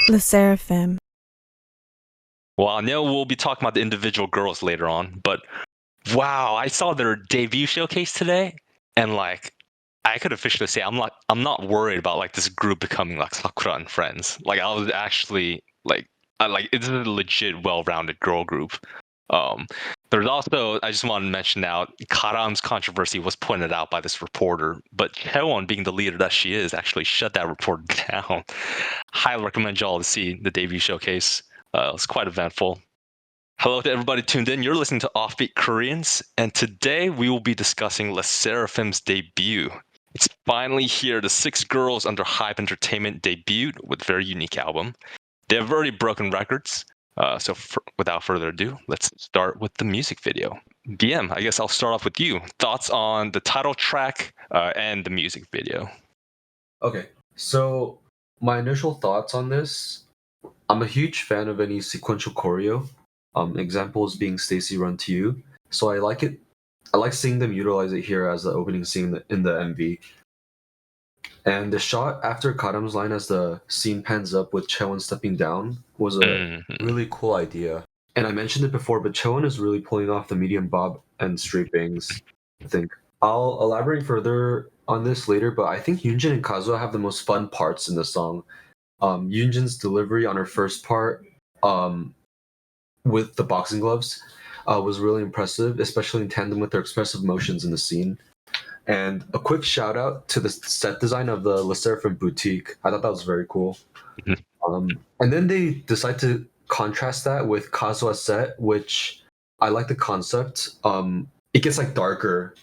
LeSserafim. Well, I know we'll be talking about the individual girls later on, but wow, I saw their debut showcase today, and like I could officially say I'm not worried about like this group becoming like Sakura and Friends. Like I was actually like it's a legit well-rounded girl group. Um, there's also I just want to mention now Karam's controversy was pointed out by this reporter, but Chaewon, being the leader that she is, actually shut that reporter down. Highly recommend y'all to see the debut showcase. It's quite eventful. Hello to everybody tuned in. You're listening to Offbeat Koreans, and today we will be discussing LeSserafim's debut. It's finally here. The six girls under Hype Entertainment debuted with a very unique album. They have already broken records, without further ado, let's start with the music video. BM, I guess I'll start off with you. Thoughts on the title track and the music video? Okay, so my initial thoughts on this, I'm a huge fan of any sequential choreo. Examples being Stacy Run to You. So I like it. I like seeing them utilize it here as the opening scene in the MV. And the shot after Karam's line as the scene pans up with Cheon stepping down was a really cool idea. And I mentioned it before, but Cheon is really pulling off the medium bob and straight bangs, I think. I'll elaborate further on this later, but I think Yoonjin and Kazuha have the most fun parts in the song. Yoonjin's delivery on her first part with the boxing gloves was really impressive, especially in tandem with her expressive motions in the scene. And a quick shout out to the set design of the LeSserafim boutique. I thought that was very cool. And then they decide to contrast that with Kazuha's set, which I like the concept. It gets like darker.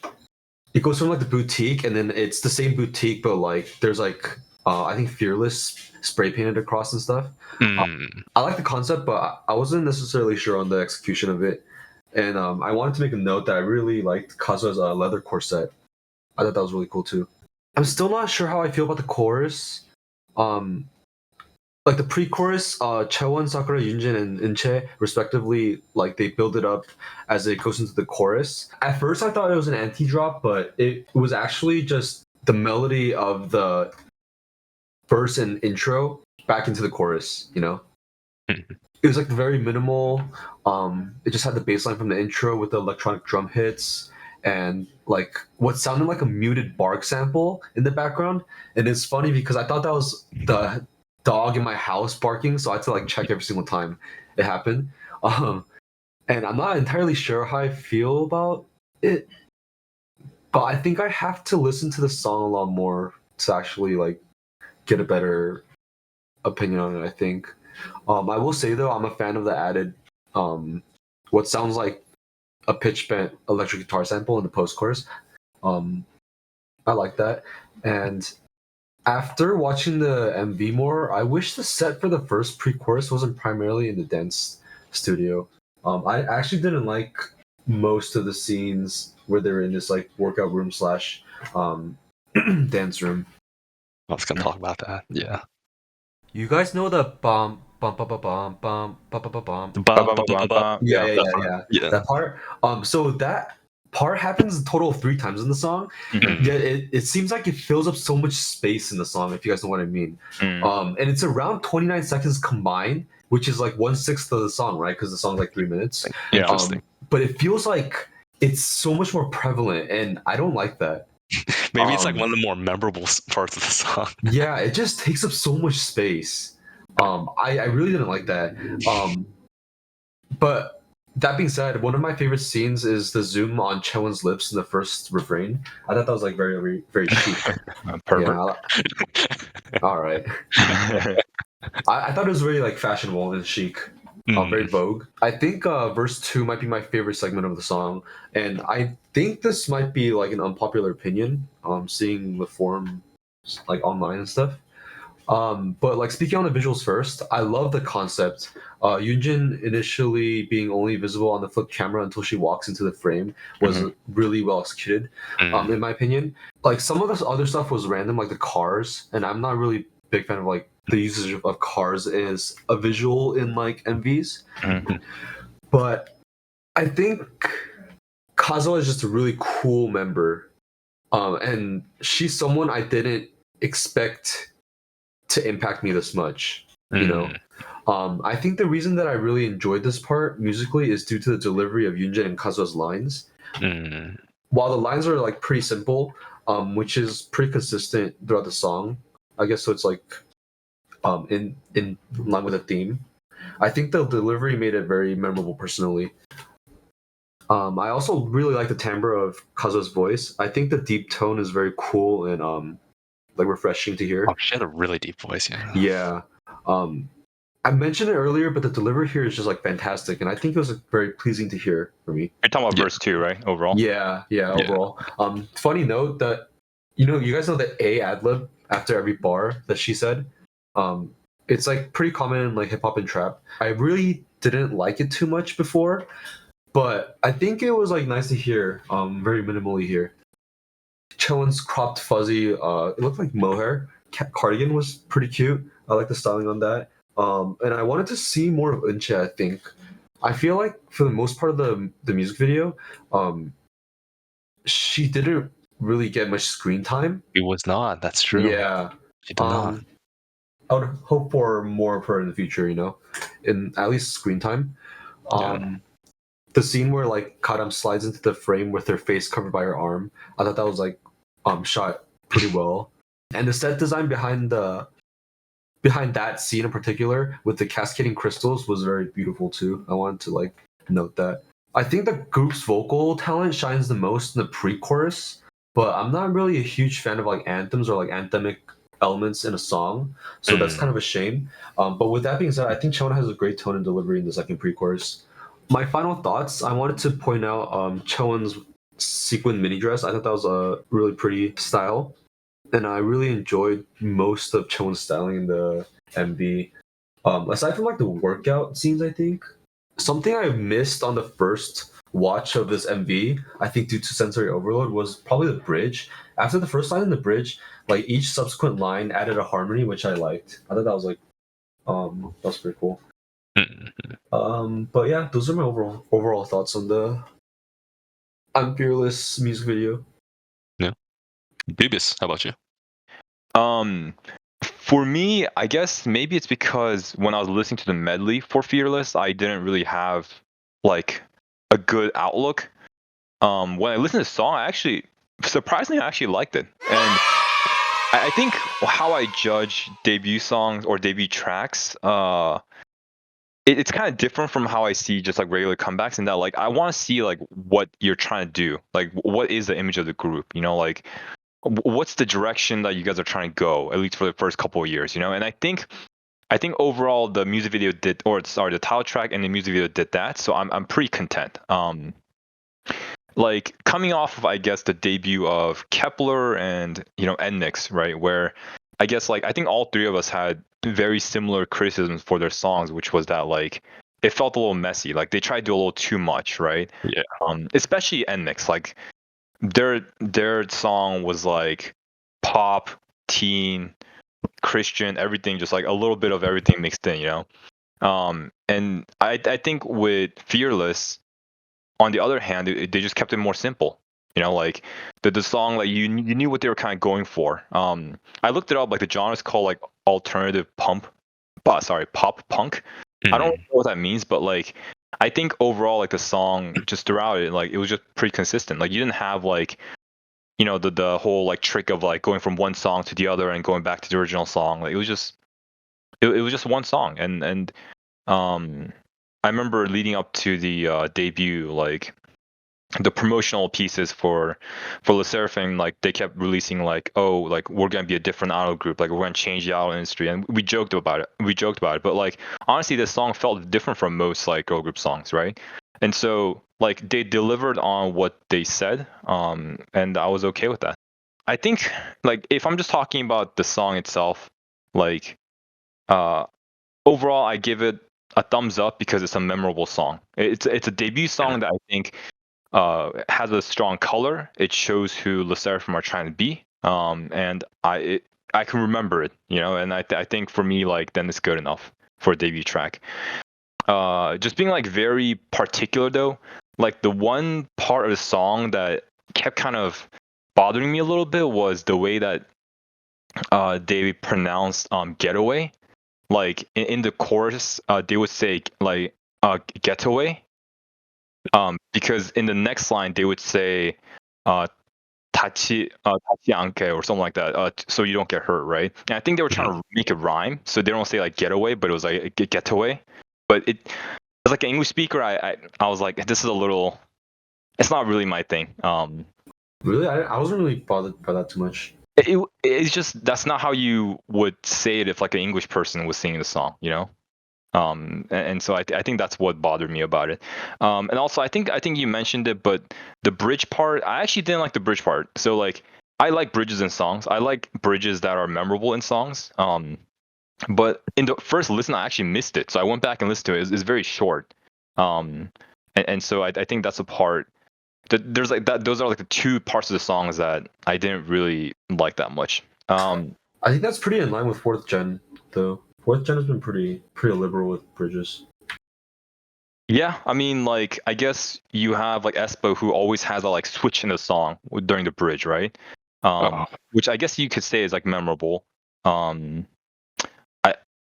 It goes from like the boutique, and then it's the same boutique, but like there's like I think Fearless spray painted across and stuff. I like the concept, but I wasn't necessarily sure on the execution of it. And I wanted to make a note that I really liked Kazuha's leather corset. I thought that was really cool too. I'm still not sure how I feel about the chorus. Like the pre-chorus, Chaewon, Sakura, Yoonjin, and Inche, respectively, like they build it up as it goes into the chorus. At first, I thought it was an anti-drop, but it was actually just the melody of the verse and intro back into the chorus. You know, it was like very minimal. It just had the bass line from the intro with the electronic drum hits and like what sounded like a muted bark sample in the background. And it's funny because I thought that was the dog in my house barking, so I had to like check every single time it happened. And I'm not entirely sure how I feel about it, but I think I have to listen to the song a lot more to actually like get a better opinion on it. I think. I will say though, I'm a fan of the added what sounds like a pitch bent electric guitar sample in the post chorus. I like that. And after watching the MV more, I wish the set for the first pre-chorus wasn't primarily in the dance studio. I actually didn't like most of the scenes where they're in this like workout room slash dance room. I was gonna talk about that. Yeah. You guys know the bum bum bum bum bum bum bum bum bum. Ba-ba-ba-ba-ba. Yeah. That part. So that part happens a total of 3 times in the song. Yeah, it seems like it fills up so much space in the song, if you guys know what I mean. And it's around 29 seconds combined, which is like 1/6 of the song, right? Because the song's like 3 minutes. Interesting. But it feels like it's so much more prevalent, and I don't like that. Maybe it's like one of the more memorable parts of the song. Yeah, it just takes up so much space. I really didn't like that. But that being said, one of my favorite scenes is the zoom on Cheon's lips in the first refrain. I thought that was like very, very chic. Pervert. Yeah, all right. I thought it was very like fashionable and chic. Very Vogue. I think verse 2 might be my favorite segment of the song, and I think this might be like an unpopular opinion. Seeing the form like online and stuff. But like speaking on the visuals first, I love the concept. Yoonjin initially being only visible on the flip camera until she walks into the frame was really well executed, in my opinion. Like some of this other stuff was random, like the cars, and I'm not really big fan of like the usage of cars as a visual in like MVs. But I think Kazuha is just a really cool member, and she's someone I didn't expect to impact me this much. you know. I think the reason that I really enjoyed this part musically is due to the delivery of Yunjin and Kazua's lines. While the lines are like pretty simple, which is pretty consistent throughout the song, I guess. So it's like in line with the theme. I think the delivery made it very memorable personally. I also really like the timbre of Kazua's voice. I think the deep tone is very cool and like refreshing to hear. Oh, she had a really deep voice, yeah. Yeah. Um, I mentioned it earlier, but the delivery here is just like fantastic, and I think it was very pleasing to hear for me. You're talking about Yeah. verse 2, right? Overall. Yeah, Yeah. overall. Funny note that you guys know the A ad-lib after every bar that she said. It's like pretty common in like hip hop and trap. I really didn't like it too much before, but I think it was like nice to hear. Very minimally here. Chowen's cropped fuzzy. It looked like mohair cardigan was pretty cute. I like the styling on that. And I wanted to see more of Unche. I think. I feel like for the most part of the music video, she didn't really get much screen time. It was not. That's true. Yeah. She did not. I would hope for more of her in the future, in at least screen time. The scene where like Kadam slides into the frame with her face covered by her arm, I thought that was like shot pretty well. And the set design behind that scene in particular with the cascading crystals was very beautiful too. I wanted to like note that. I think the group's vocal talent shines the most in the pre-chorus, but I'm not really a huge fan of like anthems or like anthemic elements in a song, so that's kind of a shame. But with that being said, I think Chona has a great tone and delivery in the second pre-chorus. My final thoughts, I wanted to point out Chowen's sequin mini dress. I thought that was a really pretty style, and I really enjoyed most of Chowen's styling in the MV. Aside from like the workout scenes, I think something I missed on the first watch of this MV, I think due to sensory overload, was probably the bridge. After the first line in the bridge, like each subsequent line added a harmony, which I liked. I thought that was like, that was pretty cool. But yeah, those are my overall thoughts on the I'm Fearless music video. Yeah. Dubious, how about you? For me, I guess maybe it's because when I was listening to the medley for Fearless, I didn't really have like a good outlook. When I listened to the song, I actually liked it. And I think how I judge debut songs or debut tracks, it's kind of different from how I see just like regular comebacks, in that like I want to see like what you're trying to do, like what is the image of the group, like what's the direction that you guys are trying to go, at least for the first couple of years, and I think overall the music video did, or sorry, the title track and the music video did that, so I'm pretty content. Like coming off of, I guess, the debut of Kepler and Nix, right, where I guess like I think all three of us had very similar criticisms for their songs, which was that like it felt a little messy, like they tried to do a little too much, right? Yeah. Especially Nix, like their song was like pop, teen, Christian, everything, just like a little bit of everything mixed in, and I think with Fearless, on the other hand, they just kept it more simple. Like the song, like you knew what they were kind of going for. I looked it up, like the genre is called like alternative pop punk. I don't know what that means, but like I think overall, like the song just throughout it, like it was just pretty consistent. Like you didn't have like the whole like trick of like going from one song to the other and going back to the original song. Like it was just one song, and I remember leading up to the debut, like the promotional pieces for LeSserafim, like they kept releasing like, oh, like we're gonna be a different idol group, like we're gonna change the idol industry, and we joked about it. But like honestly, this song felt different from most like girl group songs, right? And so like they delivered on what they said, and I was okay with that. I think like if I'm just talking about the song itself, like overall I give it a thumbs up because it's a memorable song. It's a debut song that I think has a strong color. It shows who LeSserafim are trying to be, and I can remember it, and I think for me, like, then it's good enough for a debut track. Just being like very particular though, like the one part of the song that kept kind of bothering me a little bit was the way that they pronounced getaway. like in the chorus, they would say like getaway, because in the next line they would say 다치 않게 or something like that, so you don't get hurt, right? And I think they were trying to make it rhyme, so they don't say like getaway, but it was like getaway. But as like an English speaker, I was like, this is a little, it's not really my thing. Really, I wasn't really bothered by that too much. It's just that's not how you would say it if like an English person was singing the song, you know. And so I think that's what bothered me about it. And also I think you mentioned it, but the bridge part, I actually didn't like the bridge part. So like I like bridges in songs. I like bridges that are memorable in songs. But in the first listen, I actually missed it. So I went back and listened to it. It's very short. And so I think that's a part that there's like that. Those are like the two parts of the songs that I didn't really like that much. I think that's pretty in line with fourth gen, though. Fourth gen has been pretty liberal with bridges. Yeah, I mean, like, I guess you have like Espo who always has a like switch in the song during the bridge, right? Which I guess you could say is like memorable.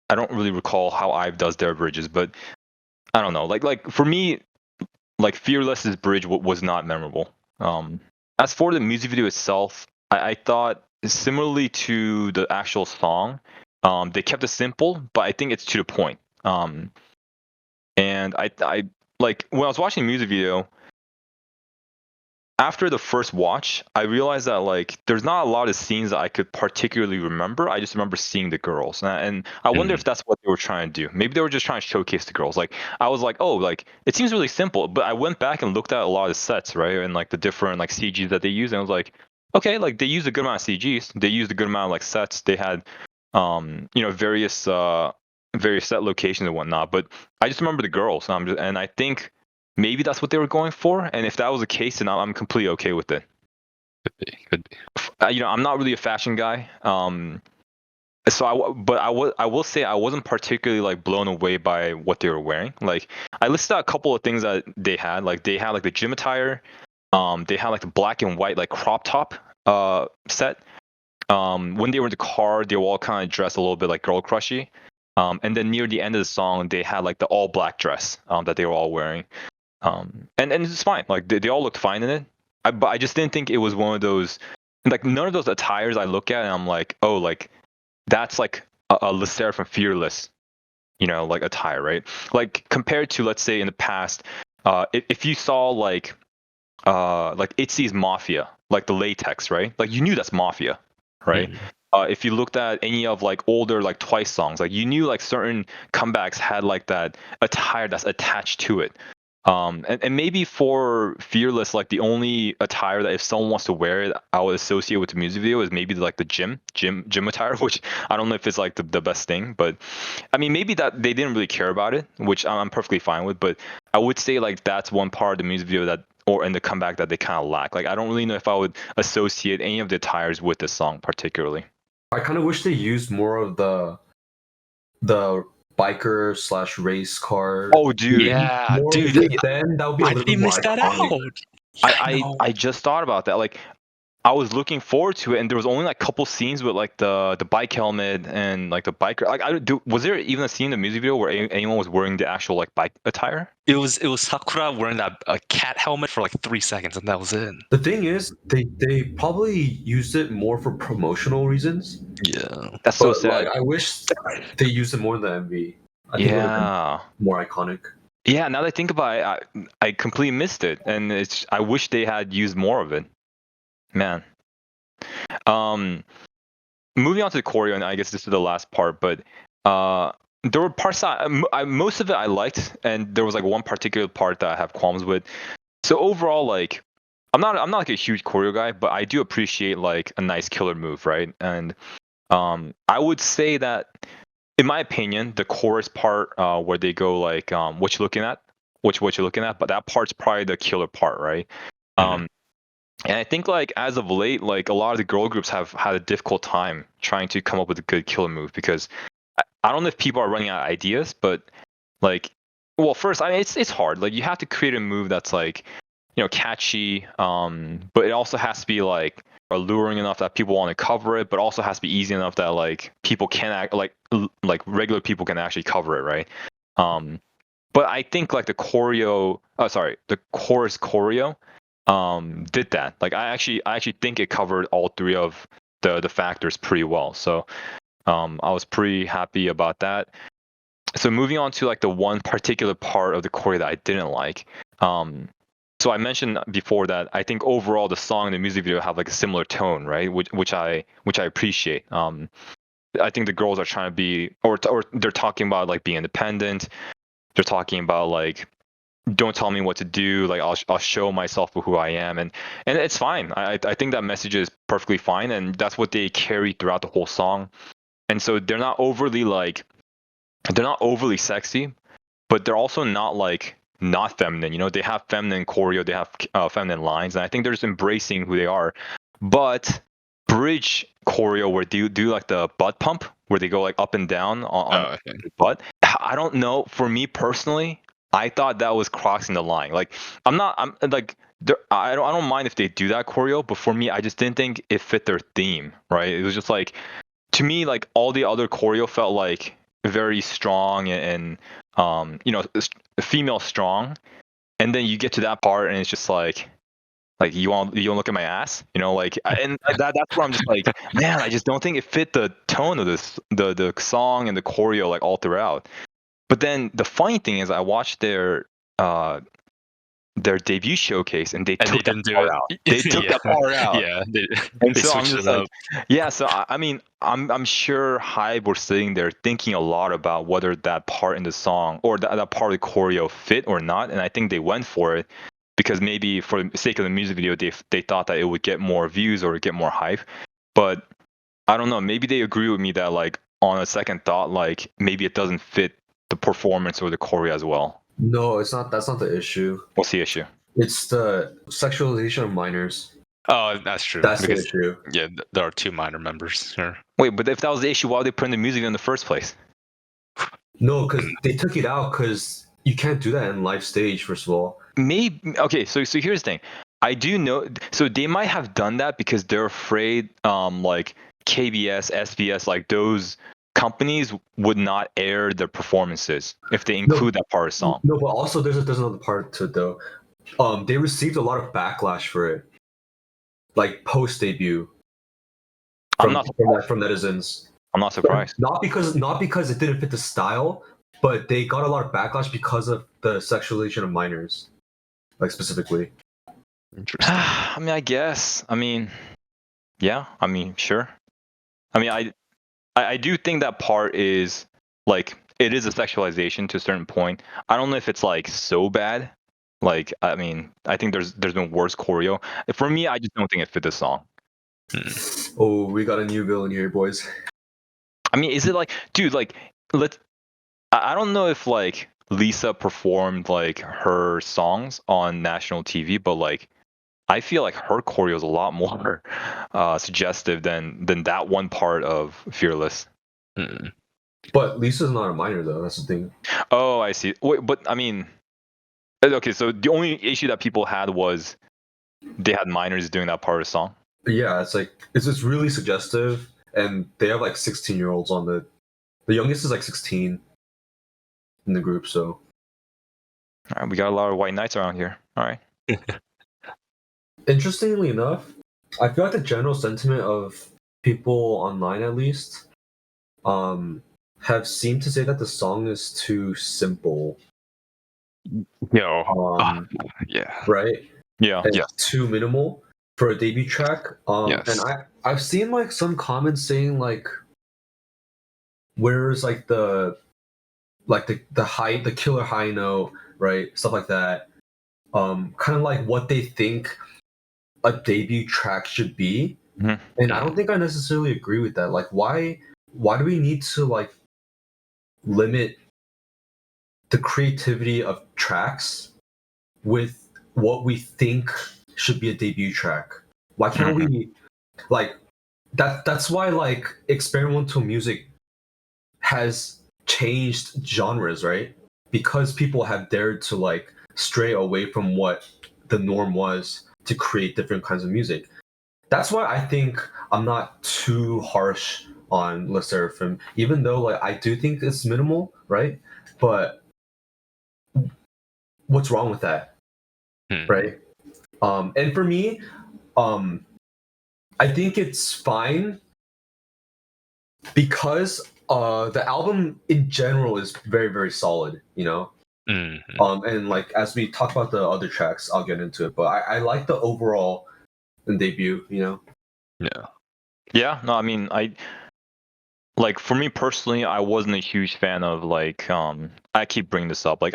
I don't really recall how IVE does their bridges, but I don't know. Like for me, like Fearless's bridge was not memorable. As for the music video itself, I thought similarly to the actual song, they kept it simple, but I think it's to the point. And I like when I was watching the music video, after the first watch, I realized that like there's not a lot of scenes that I could particularly remember. I just remember seeing the girls, and I wonder if that's what they were trying to do. Maybe they were just trying to showcase the girls. Like I was like, oh, like it seems really simple, but I went back and looked at a lot of sets, right, and like the different like CGs that they use, and I was like, okay, like they used a good amount of CGs, they used a good amount of like sets, they had various set locations and whatnot. But I just remember the girls, and I think maybe that's what they were going for. And if that was the case, then I'm completely okay with it. Could be. I'm not really a fashion guy. So I will say I wasn't particularly like blown away by what they were wearing. Like I listed out a couple of things that they had. Like they had like the gym attire. They had like the black and white like crop top set. When they were in the car, they were all kind of dressed a little bit like girl crushy. And then near the end of the song, they had like the all black dress that they were all wearing. And it's fine. Like they all looked fine in it. But I just didn't think it was one of those, like none of those attires I look at and I'm like, oh, like that's like a LeSserafim Fearless, like attire, right? Like compared to, let's say in the past, if you saw like Itzy's Mafia, like the latex, right? Like you knew that's Mafia, right? If you looked at any of like older like Twice songs, like you knew like certain comebacks had like that attire that's attached to it. And maybe for Fearless, like the only attire that if someone wants to wear it, I would associate with the music video is maybe like the gym attire, which I don't know if it's like the best thing, but I mean maybe that they didn't really care about it, which I'm perfectly fine with. But I would say like that's one part of the music video that, or in the comeback, that they kind of lack. Like I don't really know if I would associate any of the attires with this song particularly. I kind of wish they used more of the biker / race car. Oh, dude. Yeah, More dude. of it, then that would be a Why little did they bit more miss that iconic. out? I just thought about that. Like I was looking forward to it, and there was only like a couple scenes with like the bike helmet and like the biker. Like was there even a scene in the music video where anyone was wearing the actual like bike attire? It was Sakura wearing a cat helmet for like 3 seconds, and that was it. The thing is, they probably used it more for promotional reasons. Yeah. That's so But sad. like, I wish they used it more in the MV. I think it would have Yeah. been more iconic. Yeah, now that I think about it, I completely missed it, and I wish they had used more of it. Man. Moving on to the choreo, and I guess this is the last part, but there were parts that most of it I liked, and there was like one particular part that I have qualms with. So overall, like I'm not like a huge choreo guy, but I do appreciate like a nice killer move, right? And I would say that, in my opinion, the chorus part where they go like what you looking at, what you're looking at, but that part's probably the killer part, right? And I think like as of late, like a lot of the girl groups have had a difficult time trying to come up with a good killer move, because I don't know if people are running out of ideas, but like, well, first, I mean, it's hard. Like you have to create a move that's like, catchy, but it also has to be like alluring enough that people want to cover it, but also has to be easy enough that like people can act like regular people can actually cover it, right? But I think like the chorus choreo did that. Like I actually think it covered all three of the factors pretty well. So I was pretty happy about that. So moving on to like the one particular part of the choreo that I didn't like. So I mentioned before that I think overall the song and the music video have like a similar tone, right? Which I appreciate. I think the girls are trying to be, or they're talking about like being independent. They're talking about like, don't tell me what to do. Like I'll show myself for who I am, and it's fine. I think that message is perfectly fine, and that's what they carry throughout the whole song. And so they're not overly sexy, but they're also not feminine. You know, they have feminine choreo, they have feminine lines, and I think they're just embracing who they are. But Bridge Choreo, where they do like the butt pump, where they go like up and down on the butt. I don't know. For me personally, I thought that was crossing the line. Like I'm like I don't mind if they do that choreo, but for me, I just didn't think it fit their theme. Right? It was just like, to me, like all the other choreo felt like very strong and female strong, and then you get to that part and it's just like you want look at my ass, and that's where I'm just like, man, I just don't think it fit the tone of this the song and the choreo like all throughout. But then the funny thing is I watched their debut showcase and they took that part out. They took that part out. Yeah, and they so I'm switched just it like, up. yeah. So I mean, I'm sure Hybe were sitting there thinking a lot about whether that part in the song or that part of the choreo fit or not, and I think they went for it because maybe for the sake of the music video, they thought that it would get more views or get more hype. But I don't know. Maybe they agree with me that like on a second thought, like maybe it doesn't fit the performance or the choreo as well. No, it's not. That's not the issue. What's the issue? It's the sexualization of minors. Oh, that's true. That's because, the issue. Yeah, there are two minor members here. Wait, but if that was the issue, why would they put in the music in the first place? No, because they took it out because you can't do that in live stage. First of all, Maybe okay. So here's the thing. I do know. So they might have done that because they're afraid, like KBS, SBS, like those companies would not air their performances if they include that part of the song. No, but also there's another part to it though. They received a lot of backlash for it, like post debut. From netizens. I'm not surprised. Not because it didn't fit the style, but they got a lot of backlash because of the sexualization of minors, like specifically. Interesting. I mean, I guess. I mean, yeah. I mean, sure. I mean, I do think that part is like it is a sexualization to a certain point. I don't know if it's like so bad. Like, I mean, I think there's been worse choreo. For me, I just don't think it fit the song. Oh, we got a new villain here, boys. I mean, is it like, dude, like, I don't know if like Lisa performed like her songs on national TV, but like, I feel like her choreo is a lot more suggestive than that one part of Fearless. But Lisa's not a minor though. That's the thing. Oh, I see. Wait, but I mean, okay. So the only issue that people had was they had minors doing that part of the song. Yeah, it's like it's just really suggestive, and they have like 16-year-olds on the youngest is like 16 in the group. So, all right, we got a lot of white knights around here. All right. Interestingly enough, I feel like the general sentiment of people online, at least, have seemed to say that the song is too simple. Yeah. Right. Yeah. And too minimal for a debut track. Yes. And I've seen like some comments saying like, where's like the high, the killer high note, right? Stuff like that. Kind of like what they think a debut track should be. Mm-hmm. And I don't think I necessarily agree with that. Like, why do we need to like limit the creativity of tracks with what we think should be a debut track? Why can't we like that's why like experimental music has changed genres, right? Because people have dared to like stray away from what the norm was to create different kinds of music. that's why I think I'm not too harsh on LeSserafim, even though like I do think it's minimal, right? But what's wrong with that, right? And for me, um, I think it's fine because the album in general is very very solid, you know. And like as we talk about the other tracks, I'll get into it. But I like the overall debut, you know. Yeah, no, I mean, I like for me personally, I wasn't a huge fan of like I keep bringing this up. Like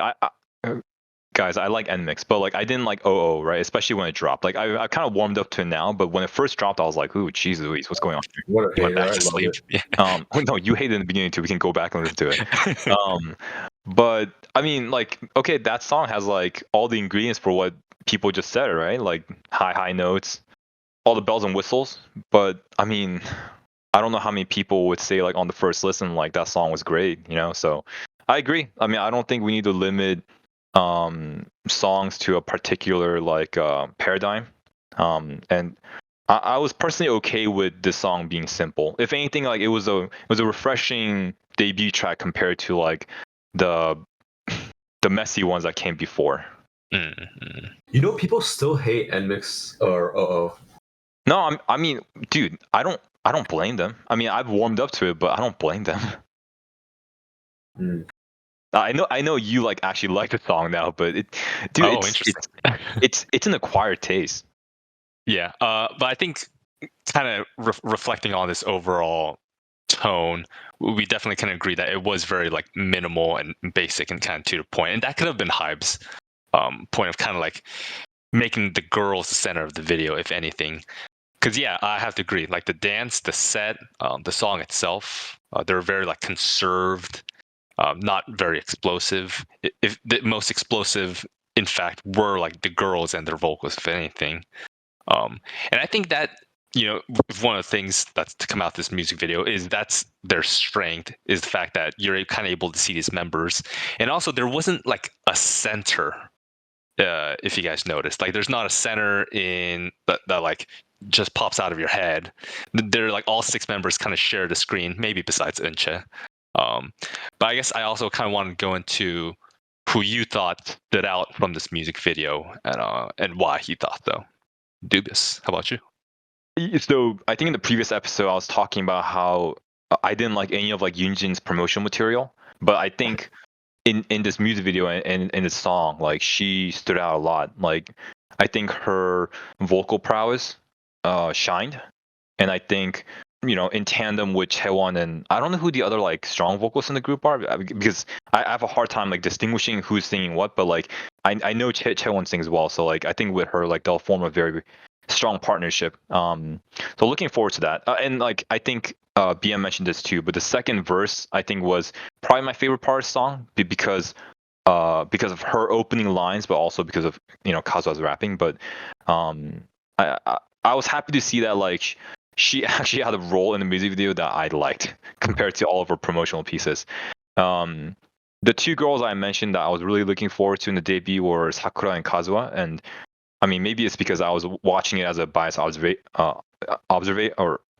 guys, I like NMix, but like I didn't like OO, right? Especially when it dropped. Like I kind of warmed up to it now, but when it first dropped, I was like, ooh, jeez Louise, what's going on here? What a You went hater! back I to love sleep. it. Yeah. No, you hated in the beginning too. We can go back and listen to it. But I mean, like, okay, that song has like all the ingredients for what people just said, right? Like high notes, all the bells and whistles. But I mean, I don't know how many people would say like on the first listen like that song was great, you know. So I agree. I mean, I don't think we need to limit songs to a particular like paradigm. And I was personally okay with this song being simple. If anything, like it was a refreshing debut track compared to like the the messy ones that came before. You know, people still hate NMix or OO. No, I mean, dude, I don't blame them. I mean, I've warmed up to it, but I don't blame them. Mm. I know you like actually like the song now, but dude, Oh, it's interesting. it's an acquired taste. Yeah, but I think kind of reflecting on this overall tone, we definitely can agree that it was very like minimal and basic and kind of to the point, and that could have been Hype's point of kind of like making the girls the center of the video, if anything. Because yeah, I have to agree. Like the dance, the set, the song itself, they're very like conserved, not very explosive. If the most explosive, in fact, were like the girls and their vocals, if anything. And I think that one of the things that's to come out this music video is that's their strength is the fact that you're kind of able to see these members, and also there wasn't like a center. If you guys noticed, like there's not a center in that like just pops out of your head. They're like all six members kind of share the screen, maybe besides Unche. But I guess I also kind of want to go into who you thought stood out from this music video and why he thought though. Dubious. How about you? So I think in the previous episode I was talking about how I didn't like any of like Yunjin's promotional material, but I think in this music video and in this song, like she stood out a lot. Like I think her vocal prowess shined, and I think in tandem with Chaewon, and I don't know who the other like strong vocalists in the group are because I have a hard time like distinguishing who's singing what, but like I know Chaewon sings well, so like I think with her like they'll form a very strong partnership. So looking forward to that, and like I think BM mentioned this too, but the second verse I think was probably my favorite part of the song because of her opening lines, but also because of Kazua's rapping. But I was happy to see that like she actually had a role in the music video that I liked compared to all of her promotional pieces. The two girls I mentioned that I was really looking forward to in the debut were Sakura and Kazuha, and I mean maybe it's because I was watching it as a biased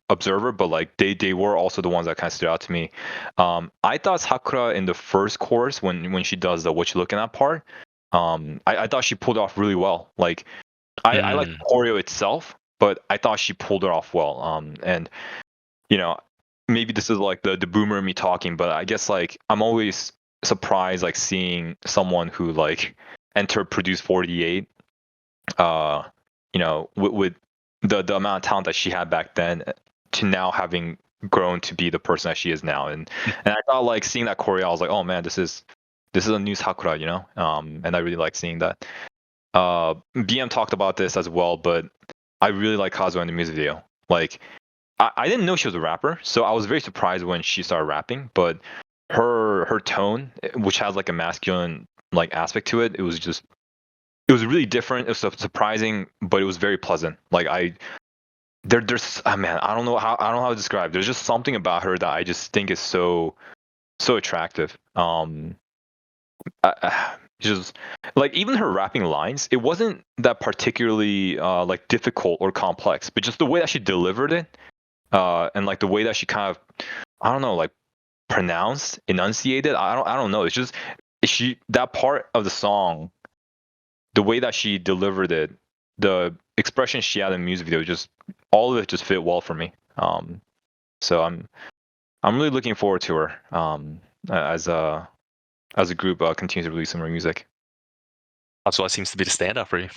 observer, but like they were also the ones that kind of stood out to me. I thought Sakura in the first chorus when she does the "what you looking at" part, I thought she pulled it off really well. Like I like the choreo itself, but I thought she pulled it off well. And you know maybe this is like the boomer in me talking, but I guess like I'm always surprised like seeing someone who like entered Produce 48, with the amount of talent that she had back then to now having grown to be the person that she is now. And I thought like seeing that choreo, I was like, oh man, this is a new Sakura, and I really like seeing that. BM talked about this as well, but I really like Kazuha in the music video. Like I didn't know she was a rapper, so I was very surprised when she started rapping, but her tone, which has like a masculine like aspect to it, it was really different. It was surprising, but it was very pleasant. Like there's man, I don't know how to describe. There's just something about her that I just think is so attractive. just like even her rapping lines, it wasn't that particularly like difficult or complex, but just the way that she delivered it, and like the way that she kind of, I don't know, like pronounced, enunciated. I don't know. It's just she that part of the song, the way that she delivered it, the expression she had in the music video, just all of it just fit well for me. So I'm really looking forward to her as a group continues to release some more music. That's what seems to be the standout for you.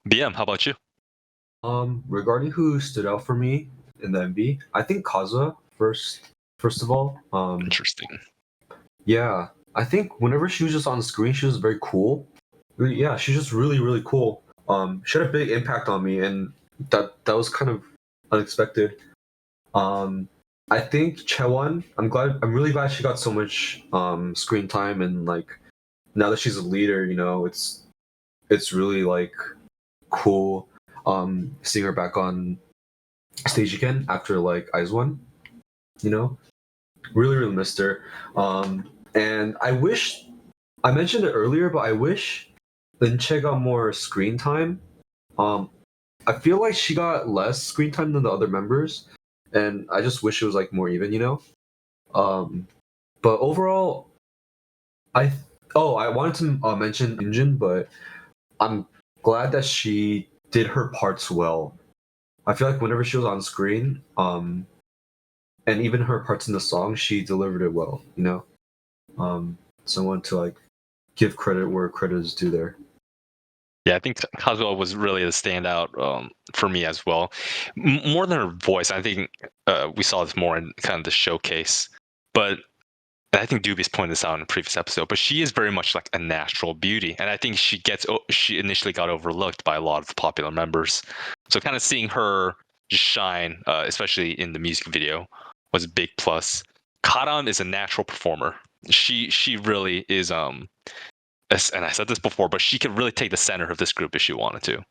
BM, how about you? Regarding who stood out for me in the MV, I think Kazuha first of all. Interesting. Yeah, I think whenever she was just on the screen, she was very cool. Yeah, she's just really cool. She had a big impact on me, and that was kind of unexpected. I think Chaewon, I'm really glad she got so much screen time, and like now that she's a leader, it's really like cool seeing her back on stage again after like Eyes One. Really missed her. And I mentioned it earlier, but I wish Linche got more screen time. I feel like she got less screen time than the other members, and I just wish it was like more even. But overall, I wanted to mention Injin, but I'm glad that she did her parts well. I feel like whenever she was on screen, and even her parts in the song, she delivered it well. So I want to like give credit where credit is due there. Yeah, I think Kazuha was really the standout for me as well. More than her voice, I think we saw this more in kind of the showcase. But I think Dubious pointed this out in a previous episode. But she is very much like a natural beauty, and I think she initially got overlooked by a lot of the popular members. So kind of seeing her just shine, especially in the music video, was a big plus. Karan is a natural performer. She really is and I said this before, but she could really take the center of this group if she wanted to.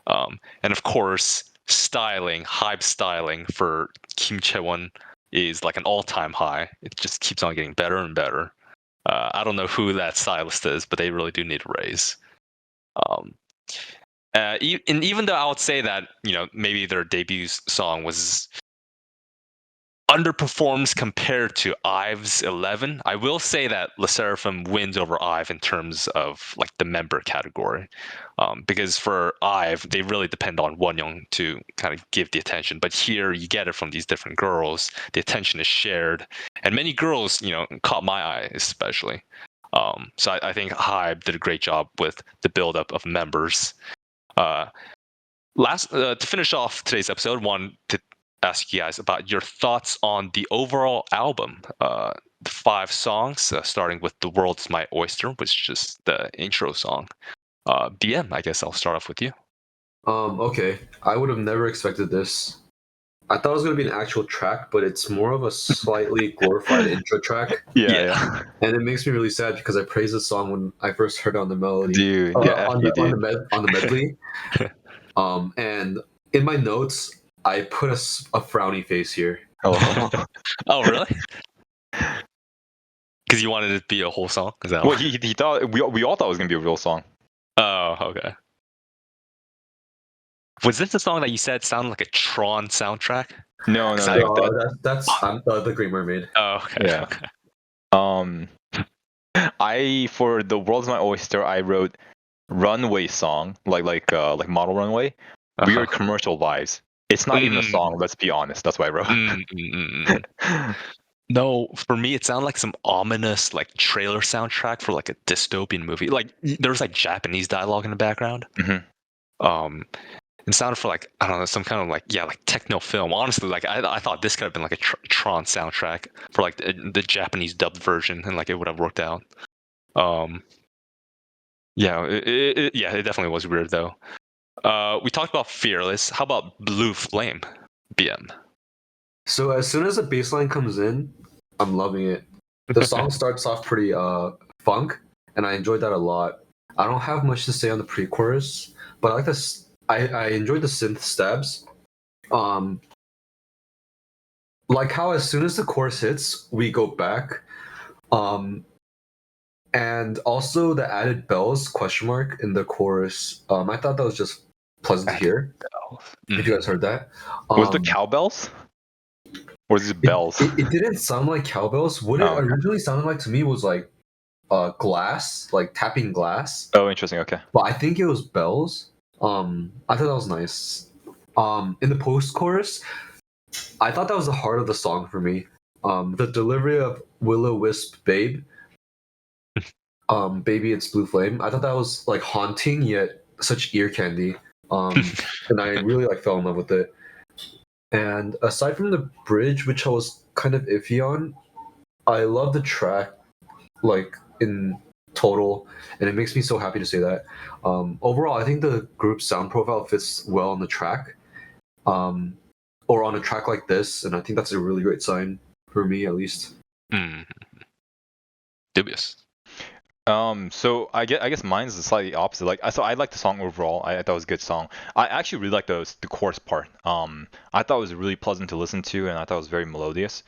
And of course, hype styling for Kim Chaewon is like an all-time high. It just keeps on getting better and better. I don't know who that stylist is, but they really do need a raise. And even though I would say that maybe their debut song was underperforms compared to Ive's 11. I will say that LeSserafim wins over Ive in terms of like the member category, because for Ive they really depend on Wonyoung to kind of give the attention. But here you get it from these different girls. The attention is shared, and many girls caught my eye especially. So I think Hive did a great job with the buildup of members. To finish off today's episode, wanted to ask you guys about your thoughts on the overall album. The 5 songs, starting with "The World's My Oyster," which is just the intro song. BM, I guess I'll start off with you. Okay, I would have never expected this. I thought it was gonna be an actual track, but it's more of a slightly glorified intro track. Yeah. And it makes me really sad because I praised the song when I first heard it on the melody. Dude, yeah, on you did. the medley. And in my notes, I put a frowny face here. Oh. Oh, really? Because you wanted it to be a whole song? Is that Well, he thought we all thought it was gonna be a real song. Oh, okay. Was this the song that you said sounded like a Tron soundtrack? No, That's the Great Mermaid. Oh, okay. Yeah. Okay. I for The World's My Oyster, I wrote runway song, like model runway. Weird commercial vibes. It's not even a song, let's be honest. That's what I wrote. No, for me, it sounded like some ominous like trailer soundtrack for like a dystopian movie. Like there was like Japanese dialogue in the background. It sounded for like, I don't know, some kind of like techno film. Honestly, like I thought this could have been like a Tron soundtrack for like the Japanese dubbed version, and like it would have worked out. It definitely was weird though. We talked about Fearless. How about Blue Flame, BM? So as soon as the bass line comes in, I'm loving it. The song starts off pretty funk, and I enjoyed that a lot. I don't have much to say on the pre-chorus, but I like this. I enjoyed the synth stabs. Like how as soon as the chorus hits, we go back. And also the added bells question mark in the chorus. I thought that was just pleasant to hear. If you guys heard that, Was the cowbells? Or is it bells? it didn't sound like cowbells. What it Oh, okay. originally sounded like to me was like glass, like tapping glass. Oh, interesting. Okay. But I think it was bells. I thought that was nice. In the post-chorus, I thought that was the heart of the song for me. The delivery of Will-O-Wisp Babe, Baby It's Blue Flame. I thought that was like haunting yet such ear candy. And I really like fell in love with it. And aside from the bridge, which I was kind of iffy on, I love the track, like in total, and it makes me so happy to say that. Overall, I think the group's sound profile fits well on the track, or on a track like this, and I think that's a really great sign for me, at least. Dubious. So I guess mine's slightly opposite. Like, so I like the song overall. I thought it was a good song. I actually really like the chorus part. I thought it was really pleasant to listen to, and I thought it was very melodious.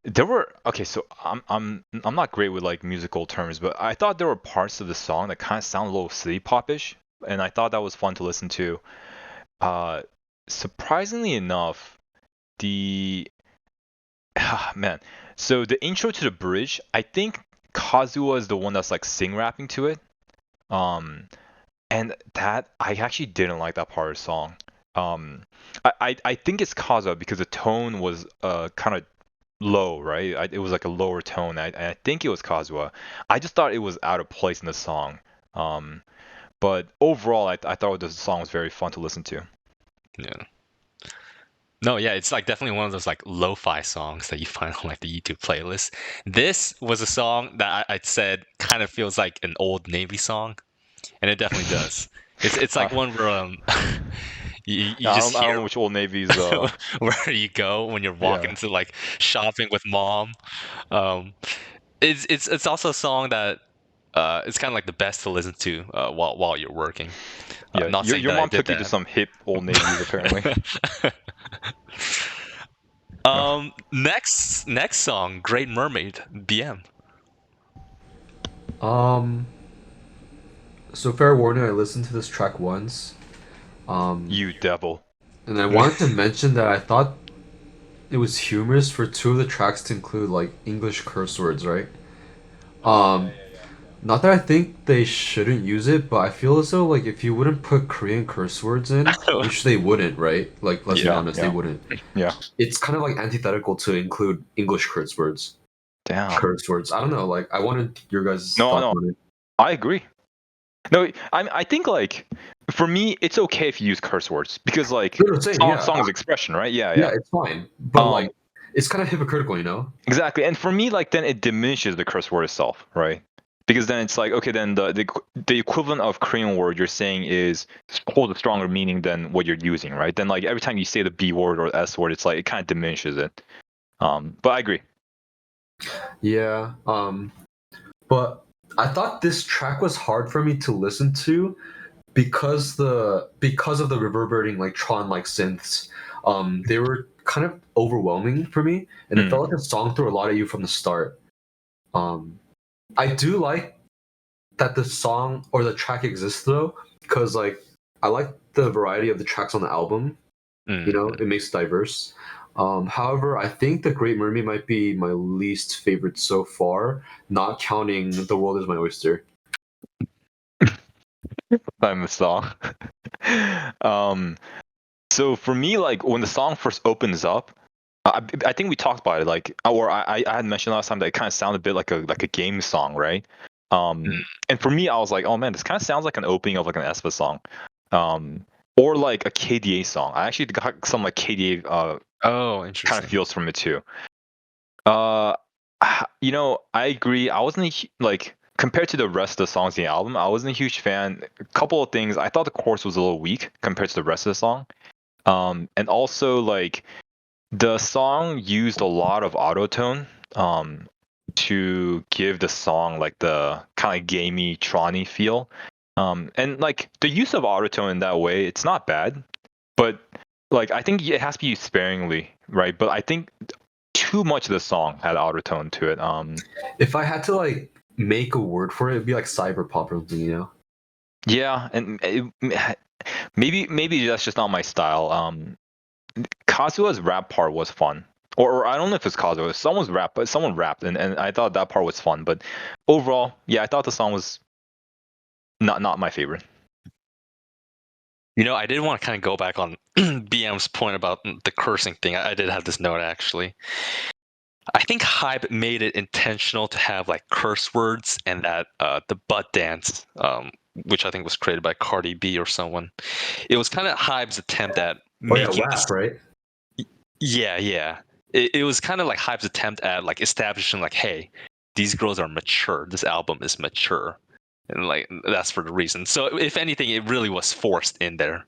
There were okay, so I'm not great with like musical terms, but I thought there were parts of the song that kind of sound a little city popish, and I thought that was fun to listen to. Surprisingly enough, the man, so the intro to the bridge, I think Kazuha is the one that's like sing rapping to it. And that I actually didn't like that part of the song. I think it's Kazuha because the tone was kind of low, right? It was like a lower tone. I think it was Kazuha. I just thought it was out of place in the song. But overall, I thought the song was very fun to listen to. Yeah. No, yeah, it's like definitely one of those like lo-fi songs that you find on like the YouTube playlist. This was a song that I said kind of feels like an old Navy song, and it definitely does. It's like one where you I just don't hear know which Old Navy's. where you go when you're walking Yeah. to like shopping with mom. Um, it's also a song that it's kind of like the best to listen to while you're working. Yeah, Not saying your that I mom did took you to that. some hip Old Navy's apparently. Next song, Great Mermaid, BM. So fair warning, I listened to this track once, You devil. and I wanted to mention that I thought it was humorous for two of the tracks to include like English curse words, right? Um, Not that I think they shouldn't use it, but I feel as though like if you wouldn't put Korean curse words in, which they wouldn't, right? Like let's be Yeah, honest, they wouldn't. Yeah. It's kind of like antithetical to include English curse words. Damn. Curse words. I don't know. Like I wanted your guys' No, thoughts no, on it. I agree. No, I think like for me, it's okay if you use curse words because like No, no, saying yeah, song is expression, right? Yeah, yeah, yeah. it's fine, but Um, like it's kind of hypocritical, you know? exactly. And for me, like then it diminishes the curse word itself, right? Because then it's like okay, then the equivalent of Korean word you're saying is holds a stronger meaning than what you're using, right? Then like every time you say the B word or the S word, it's like it kind of diminishes it. But I agree. Yeah. But I thought this track was hard for me to listen to because of the reverberating like Tron like synths. They were kind of overwhelming for me, and it felt like a song threw a lot at you from the start. I do like that the song or the track exists though, because like I like the variety of the tracks on the album. You know, it makes it diverse. However, I think The Great Mermaid might be my least favorite so far, not counting The World Is My Oyster. I'm the song. So for me, like when the song first opens up, I think we talked about it, like, or I had mentioned last time that it kind of sounded a bit like a game song, right? And for me, I was like, oh man, this kind of sounds like an opening of like an aespa song, or like a KDA song. I actually got some like KDA Oh, interesting. kind of feels from it too. You know, I agree. I wasn't like compared to the rest of the songs in the album, I wasn't a huge fan. A couple of things, I thought the chorus was a little weak compared to the rest of the song. And also like the song used a lot of autotune to give the song like the kind of gamey, Tron-y feel. And like the use of autotune in that way, it's not bad, but like I think it has to be used sparingly, right? But I think too much of the song had autotune to it. If I had to like make a word for it, it'd be like cyber pop or something, you know? Yeah, and maybe that's just not my style. Kazua's rap part was fun. Or I don't know if it's Kazuha. Someone rapped, and I thought that part was fun. But overall, yeah, I thought the song was not my favorite. You know, I did want to kind of go back on BM's point about the cursing thing. I did have this note actually. I think Hype made it intentional to have like curse words and that the butt dance, which I think was created by Cardi B or someone. It was kind of Hype's attempt at making rap, right? Yeah. It was kind of like Hype's attempt at like establishing like, hey, these girls are mature. This album is mature, and like that's for the reason. So if anything, it really was forced in there.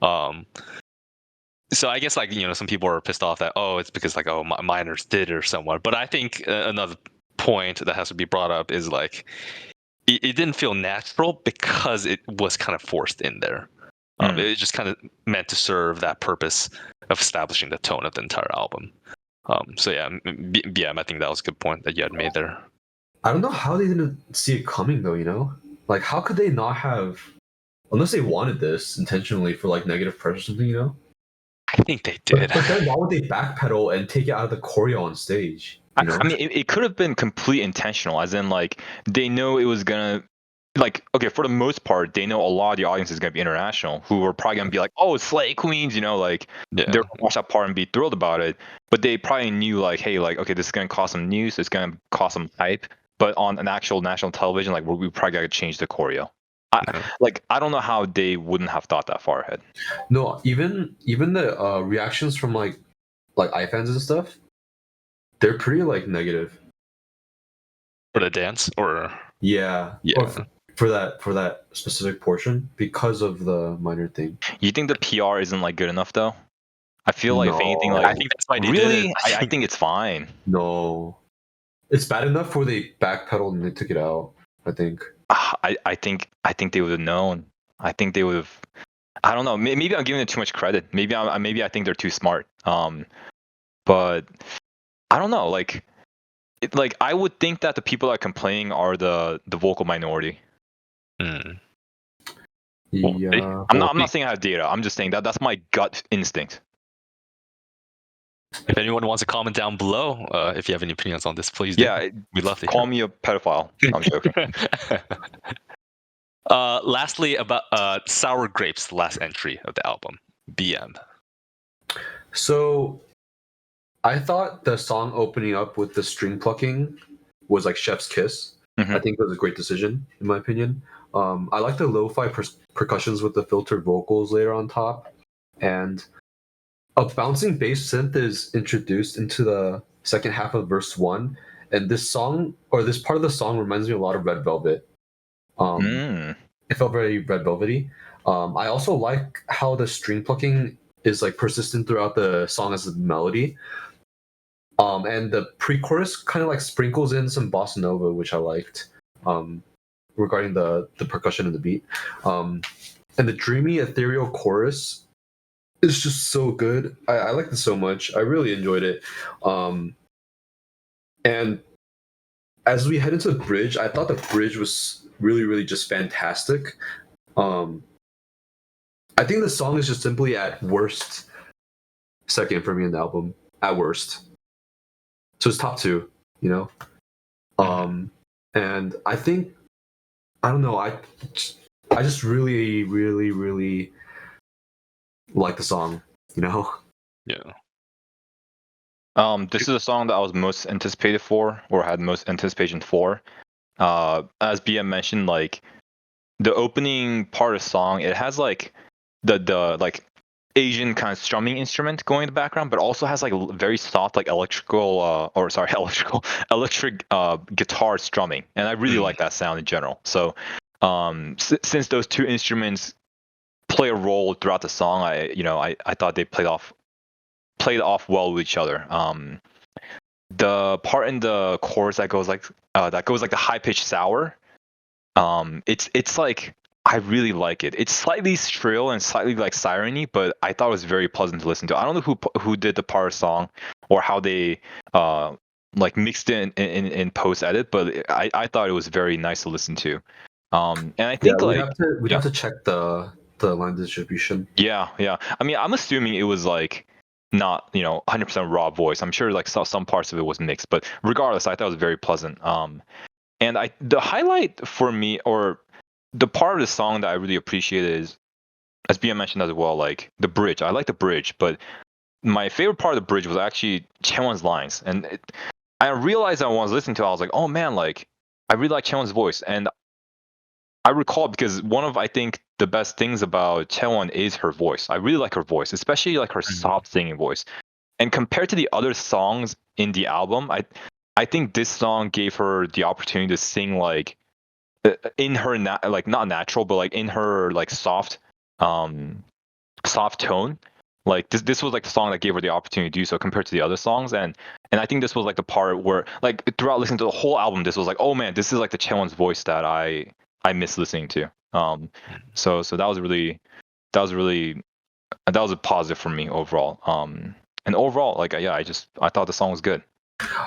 So I guess like some people are pissed off that it's because like minors did it or somewhat. But I think another point that has to be brought up is like it didn't feel natural because it was kind of forced in there. It just kind of meant to serve that purpose of establishing the tone of the entire album. So yeah, I think that was a good point that you had made there. I don't know how they didn't see it coming though, you know? Like how could they not have, unless they wanted this intentionally for like negative press or something, you know? I think they did. But then why would they backpedal and take it out of the choreo on stage? You know? I mean, it could have been complete intentional, as in like they know it was gonna. Like, okay, for the most part, they know a lot of the audience is going to be international, who are probably going to be like, oh, Slay Queens, like, they're going to watch that part and be thrilled about it. But they probably knew, like, hey, like, okay, this is going to cost some news, it's going to cost some hype. But on an actual national television, like, we probably got to change the choreo. I don't know how they wouldn't have thought that far ahead. No, even the reactions from like iFans and stuff, they're pretty like negative. For the dance, or yeah. Or for that specific portion because of the minor thing. You think the PR isn't like good enough though? I feel like if anything, like I think that's why they really, did. I think it's fine. No, it's bad enough where they backpedaled and they took it out. I think. I think they would have known. I think they would have. I don't know. Maybe I'm giving it too much credit. Maybe I think they're too smart. But I don't know. Like I would think that the people that are complaining are the vocal minority. Yeah. I'm not saying I have data. I'm just saying that's my gut instinct. If anyone wants to comment down below, if you have any opinions on this, please do. Yeah, we'd love to call me a pedophile. I'm joking. Lastly, about Sour Grapes, the last entry of the album, BM. So, I thought the song opening up with the string plucking was like Chef's Kiss. I think it was a great decision, in my opinion. I like the lo-fi percussions with the filtered vocals later on top, and a bouncing bass synth is introduced into the second half of verse 1, and this song, or this part of the song, reminds me a lot of Red Velvet. It felt very Red Velvety. I also like how the string plucking is like persistent throughout the song as a melody. And the pre-chorus kind of like sprinkles in some bossa nova, which I liked. Regarding the percussion and the beat. And the dreamy ethereal chorus is just so good. I like this so much. I really enjoyed it. And as we head into the bridge, I thought the bridge was really, really just fantastic. I think the song is just simply at worst second for me in the album. At worst. So it's top 2, you know? And I think, I don't know, I just really, really, really like the song, you know? Yeah. This is a song that I was most anticipated for, or had most anticipation for. As BM mentioned, like the opening part of the song, it has like the like Asian kind of strumming instrument going in the background, but also has like very soft like electric guitar strumming, and I really like that sound in general. So since those two instruments play a role throughout the song, I thought they played off well with each other. The part in the chorus that goes like the high pitched sour, it's like, I really like it. It's slightly shrill and slightly like siren-y, but I thought it was very pleasant to listen to. I don't know who did the part of the song or how they like mixed in post edit, but I thought it was very nice to listen to. And I think we'd like have to check the line distribution. yeah. I mean, I'm assuming it was like not 100% raw voice. I'm sure like some parts of it was mixed, but regardless, I thought it was very pleasant. And the highlight for me, or the part of the song that I really appreciated is, as BM mentioned as well, like the bridge. I like the bridge, but my favorite part of the bridge was actually Chaewon's lines. And I realized that when I was listening to it, I was like, oh man, like I really like Chaewon's voice. And I recall, because one of, I think, the best things about Chaewon is her voice. I really like her voice, especially like her soft singing voice. And compared to the other songs in the album, I think this song gave her the opportunity to sing like in her like not natural, but like in her like soft tone. Like this was like the song that gave her the opportunity to do so compared to the other songs. And I think this was like the part where, like, throughout listening to the whole album, this was like, oh man, this is like the Chaewon's voice that I miss listening to. So that was a positive for me overall. And overall, like, yeah, I thought the song was good.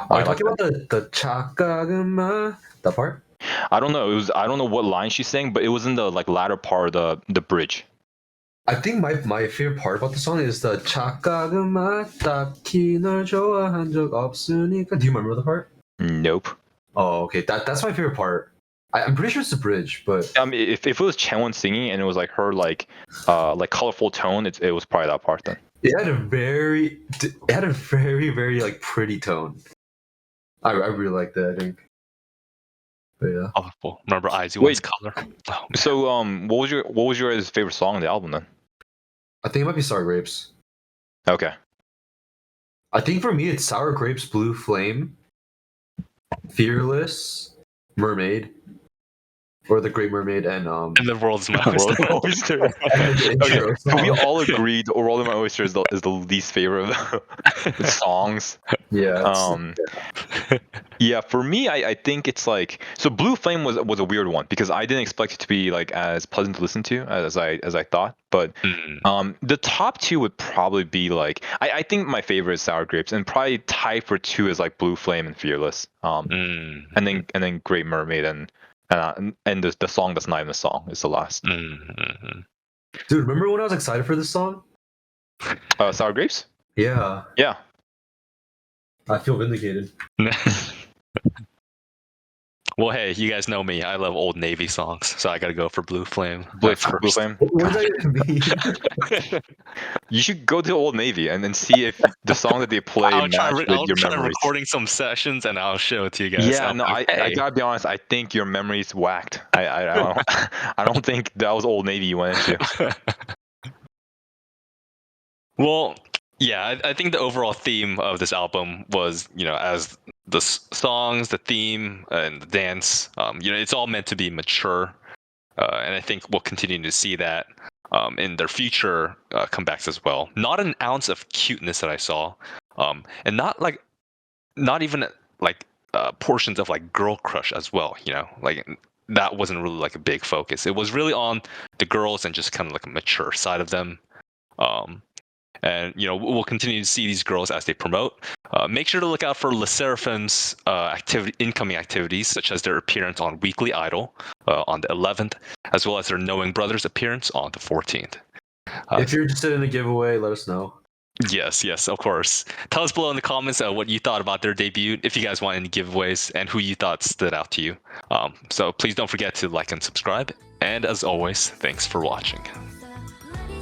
Are you talking about the chakagama, that part? I don't know. I don't know what line she sang, but it was in the like latter part of the bridge. I think my favorite part about the song is the chakagama 딱히 널 좋아한 적 없으니까. Do you remember the part? Nope. Oh, okay. That's my favorite part. I'm pretty sure it's the bridge, but I mean, if it was Chaewon singing and it was like her like colorful tone, it was probably that part then. it had a very very like pretty tone. I really like that, I think. But yeah. Colorful. Remember IZ*ONE's color? Oh, So what was your guys' favorite song on the album then? I think it might be Sour Grapes. Okay. I think for me it's Sour Grapes, Blue Flame, Fearless, Mermaid, or The Great Mermaid, and and the world's my World oyster. of Oyster. and the intro Okay, so we song. all agreed World of My Oyster is the least favorite of the songs. Yeah. it's- Yeah, for me, I think it's like, so Blue Flame was a weird one because I didn't expect it to be like as pleasant to listen to as I thought. But the top two would probably be like, I think my favorite is Sour Grapes, and probably tied for two is like Blue Flame and Fearless. And then Great Mermaid and the song that's not even a song is the last. Dude, remember when I was excited for this song? Sour Grapes? Yeah. Yeah. I feel vindicated. Well, hey, you guys know me. I love Old Navy songs, so I gotta go for Blue Flame. Blue first. Flame. What does that even mean? You should go to Old Navy and then see if the song that they play I'll match with your try memories. recording some sessions and I'll show it to you guys. Yeah, no, I gotta be honest. I think your memory's whacked. I don't think that was Old Navy you went into. Well, yeah, I think the overall theme of this album was, as the songs, the theme, and the dance, it's all meant to be mature. And I think we'll continue to see that in their future comebacks as well. Not an ounce of cuteness that I saw, and not even like portions of like girl crush as well. Like that wasn't really like a big focus. It was really on the girls and just kind of like a mature side of them. And we'll continue to see these girls as they promote. Make sure to look out for LeSserafim's incoming activities, such as their appearance on Weekly Idol on the 11th, as well as their Knowing Brothers appearance on the 14th. If you're interested in a giveaway, let us know. Yes, of course. Tell us below in the comments what you thought about their debut, if you guys want any giveaways, and who you thought stood out to you. So please don't forget to like and subscribe. And as always, thanks for watching.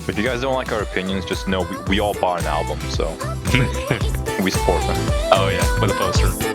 If you guys don't like our opinions, just know we all bought an album, so we support them. Oh yeah, with a poster.